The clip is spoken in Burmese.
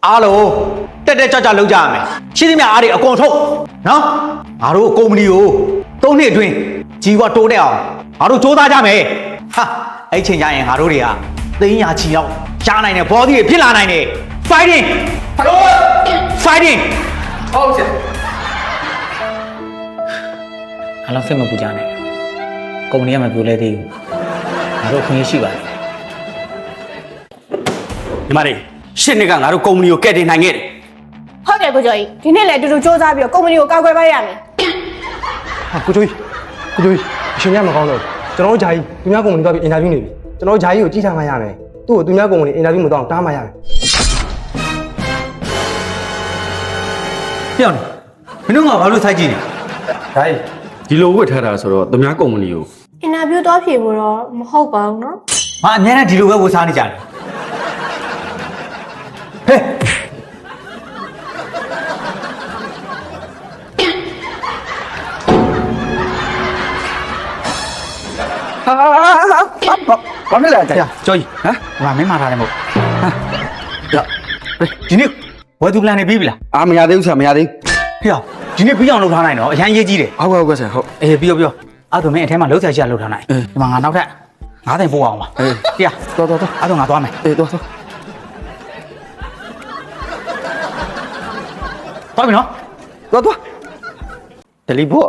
အားလုံးတက်ကြလောက်ကြရမယ်ရှင်းသမျှအားတွေအကုန်ထုတ်နော်ငါတို့ကုမ္ပဏီကို3နှစ်အတွင်းကြီးဝတိုးတက်အောင်ငါတို့စူးစမ်းကြမယ်ဟာအဲ့ချိန်ကျရင်ငါတို့တွေကသိန်းရာချီလောက်ရှားနိုင်တယ်ဘောဒီတွေဖြစ်လာနိုင်တယ် fighting ဟုတ်ဆရာ အားလုံးစိတ်မပူကြနဲ့ကုမ္ပဏီကမပြိုလဲသေးဘူးငါတို့ခွင့်ရရှိပါတယ် ညီမလေးရှစ်နှစ်ကငါတို့ကုမ္ပဏီကိုကဲတင်နိုင်ခဲ့တယ် ဟုတ်တယ်ကိုကျော်ကြီးဒီနေ့လည်းအတူတူစူးစမ်းပြီးတော့ကုမ္ပဏီကိုကောက်ွယ်ပေးရမယ် ဟာကိုကျွေးအရှင်ရမကောင်းတော့ကျွန်တော်တို့ဂျာကြီးသူများကုမ္ပဏီသွားပြီးအင်တာဗျူးနေပြီကျွန်တော်တို့ဂျာကြီးကိုကြည့်ထားမှရမယ်သူ့ကိုသူများကုမ္ပဏီအင်တာဗျူးမတော့တားမှရမယ် ပြောင်းနေမင်းတို့ကဘာလို့စိုက်ကြည့်နေ ဂျာကြီး ဒီလိုဝတ်ထားတာဆိုတော့သူများကုမ္ပဏီကို အင်တာဗျူးတော့ဖြေဖို့တော့မဟုတ်ပါဘူးနော် ငါအများနဲ့ဒီလိုပဲဝတ်စားနေကြတယ်ဟဲ့ဘာဖြစ်လဲကြာ ကျော်ကြီးဟမ်ငါမင်းမှားထားတယ်မဟုတ်ဒီနေ့ဝယ်သူပလန်နေပြီးပြီလား အာမရသေးဘူးဆရာမရသေး ဖေ။ဒီနေ့ပြီးအောင်လုပ်ထားနိုင်တော့အရန်ရေးကြီးတယ် ဘူးဟုတ်ကဲ့ဆရာဟုတ် ။အေးပြောအဲ့ဒါမင်းအထဲမှာလှုပ်ရှားရှာလုပ်ထားနိုင်။ဒီမှာငါနောက်ထပ်9သိန်းပို့အောင်ပါ။တရားတော်အဲ့ဒါငါသွားမယ် အေးတော့ ။သွားပြီနော် တော့တယ်လီဘော